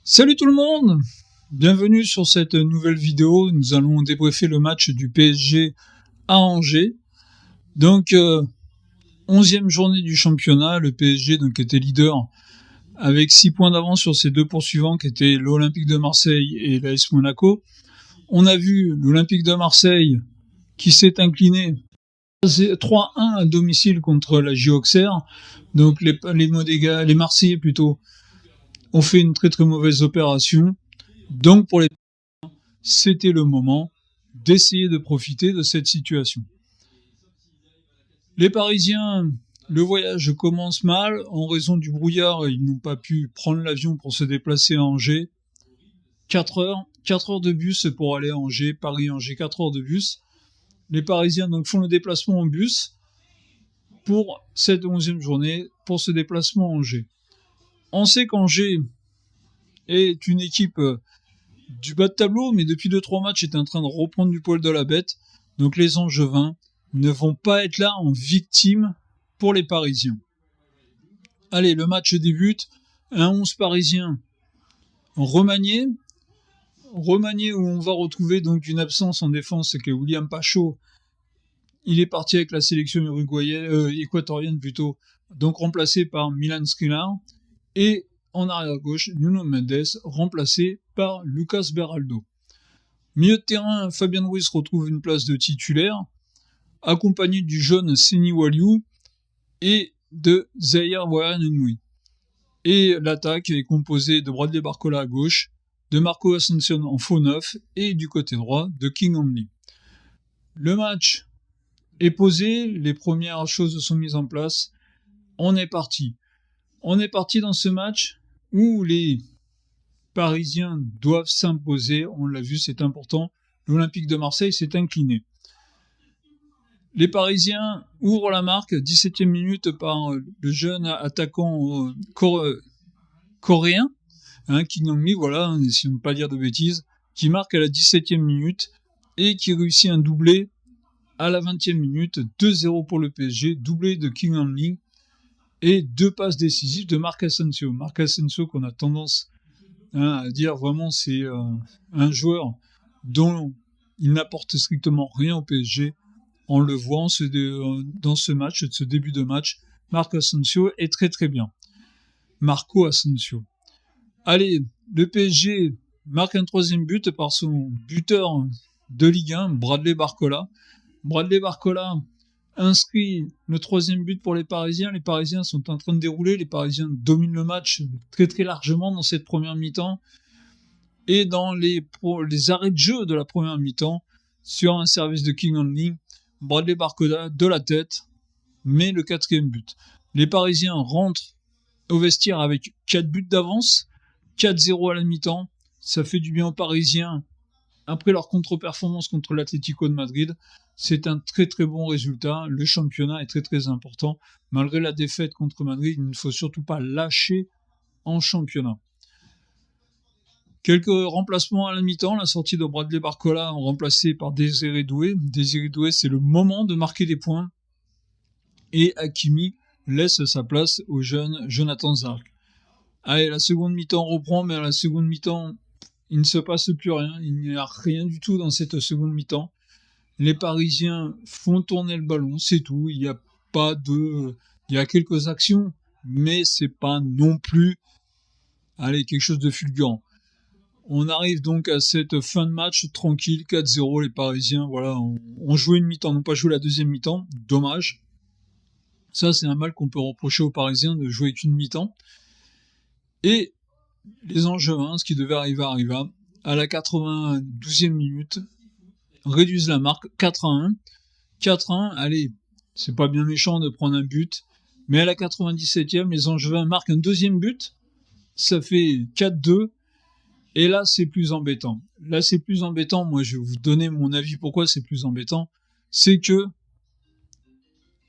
Salut tout le monde! Bienvenue sur cette nouvelle vidéo. Nous allons débriefer le match du PSG à Angers. Donc, 11e journée du championnat. Le PSG donc était leader avec 6 points d'avance sur ses deux poursuivants qui étaient l'Olympique de Marseille et l'AS Monaco. On a vu l'Olympique de Marseille qui s'est incliné 3-1 à domicile contre la JO Auxerre. Donc les Marseillais plutôt ont fait une très très mauvaise opération. Donc pour les c'était le moment d'essayer de profiter de cette situation. Les Parisiens, le voyage commence mal. En raison du brouillard, ils n'ont pas pu prendre l'avion pour se déplacer à Angers. 4 heures de bus pour aller à Angers, Paris-Angers, 4 heures de bus. Les Parisiens donc font le déplacement en bus pour cette 11e journée, pour ce déplacement à Angers. On sait qu'Angers est une équipe du bas de tableau, mais depuis 2-3 matchs est en train de reprendre du poil de la bête. Donc les Angevins ne vont pas être là en victime pour les Parisiens. Allez, le match débute. Un 11 parisien remanié où on va retrouver donc une absence en défense, c'est que William Pacho, il est parti avec la sélection équatorienne plutôt, donc remplacé par Milan Skriniar, et en arrière-gauche, Nuno Mendes, remplacé par Lucas Beraldo. Milieu de terrain, Fabien Ruiz retrouve une place de titulaire, accompagné du jeune Seny Waliou et de Zahir Ouahanoui. Et l'attaque est composée de Bradley Barcola à gauche, de Marco Asensio en faux neuf, et du côté droit de Kingsley Coman. Le match est posé, les premières choses sont mises en place. On est parti dans ce match où les Parisiens doivent s'imposer, on l'a vu, c'est important. L'Olympique de Marseille s'est incliné. Les Parisiens ouvrent la marque, 17e minute par le jeune attaquant coréen, Kingsley, voilà, essayons de ne pas dire de bêtises, qui marque à la 17e minute et qui réussit un doublé à la 20e minute, 2-0 pour le PSG, doublé de Kingsley et 2 passes décisives de Marc Asensio. Marc Asensio qu'on a tendance à dire vraiment c'est un joueur dont il n'apporte strictement rien au PSG. En le voit dans ce match, ce début de match, Marc Asensio est très très bien. Marco Asensio. Allez, le PSG marque un 3e but par son buteur de Ligue 1, Bradley Barcola. Bradley Barcola inscrit le 3e but pour les Parisiens. Les Parisiens sont en train de dérouler. Les Parisiens dominent le match très très largement dans cette première mi-temps. Et dans les arrêts de jeu de la première mi-temps, sur un service de Kingsley, Bradley Barcola de la tête met le 4e but. Les Parisiens rentrent au vestiaire avec 4 buts d'avance, 4-0 à la mi-temps. Ça fait du bien aux Parisiens après leur contre-performance contre l'Atlético de Madrid. C'est un très très bon résultat. Le championnat est très très important. Malgré la défaite contre Madrid, il ne faut surtout pas lâcher en championnat. Quelques remplacements à la mi-temps, la sortie de Bradley Barcola remplacé par Désiré Doué. Désiré Doué, c'est le moment de marquer des points. Et Hakimi laisse sa place au jeune Jonathan Zarc. Allez, la seconde mi-temps reprend, mais à la seconde mi-temps, il ne se passe plus rien. Il n'y a rien du tout dans cette seconde mi-temps. Les Parisiens font tourner le ballon, c'est tout. Il y a quelques actions, mais c'est pas non plus, quelque chose de fulgurant. On arrive donc à cette fin de match tranquille, 4-0, les Parisiens, voilà, ont joué une mi-temps, n'ont pas joué la deuxième mi-temps, dommage. Ça, c'est un mal qu'on peut reprocher aux Parisiens de jouer qu'une mi-temps. Et les Angevins, ce qui devait arriver, arriva. À la 92e minute, réduisent la marque, 4-1. 4-1, allez, c'est pas bien méchant de prendre un but, mais à la 97e, les Angevins marquent un 2e but, ça fait 4-2, et là, c'est plus embêtant. Moi je vais vous donner mon avis pourquoi c'est plus embêtant, c'est que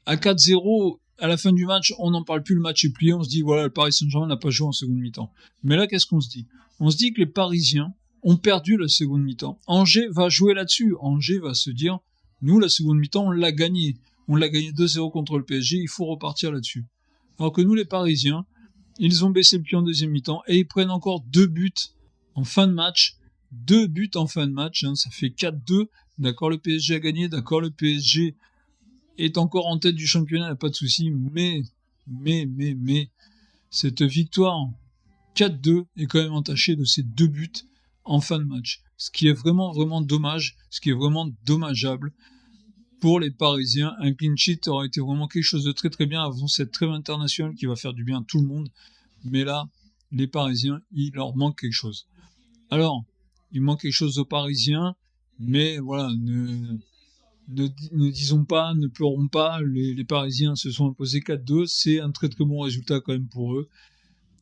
à 4-0, à la fin du match, on n'en parle plus, le match est plié, on se dit, voilà, le Paris Saint-Germain n'a pas joué en seconde mi-temps. Mais là, qu'est-ce qu'on se dit ? On se dit que les Parisiens ont perdu la seconde mi-temps. Angers va jouer là-dessus. Angers va se dire, nous, la seconde mi-temps, on l'a gagné. On l'a gagné 2-0 contre le PSG, il faut repartir là-dessus. Alors que nous, les Parisiens, Ils ont baissé le pied en deuxième mi-temps et ils prennent encore 2 buts en fin de match. 2 buts en fin de match, hein, ça fait 4-2. D'accord, le PSG a gagné, d'accord, le PSG est encore en tête du championnat, il n'y a pas de souci, mais, cette victoire 4-2 est quand même entachée de ces 2 buts en fin de match. Ce qui est vraiment dommage, ce qui est vraiment dommageable pour les Parisiens. Un clean sheet aurait été vraiment quelque chose de très bien avant cette trêve internationale qui va faire du bien à tout le monde. Mais là, les Parisiens, il leur manque quelque chose. Alors, il manque quelque chose aux Parisiens, mais voilà, ne disons pas, ne pleurons pas, les Parisiens se sont imposés 4-2, c'est un très bon résultat quand même pour eux.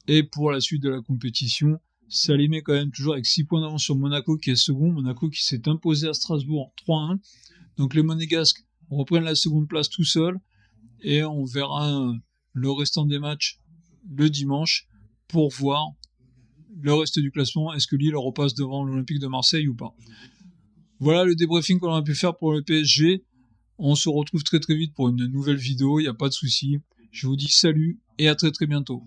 Et pour la suite de la compétition, ça les met quand même toujours avec 6 points d'avance sur Monaco qui est second, Monaco qui s'est imposé à Strasbourg 3-1. Donc les Monégasques reprennent la seconde place tout seuls, et on verra le restant des matchs le dimanche pour voir le reste du classement. Est-ce que Lille repasse devant l'Olympique de Marseille ou pas? Voilà le débriefing qu'on aurait pu faire pour le PSG. On se retrouve très vite pour une nouvelle vidéo, il n'y a pas de souci. Je vous dis salut et à très bientôt.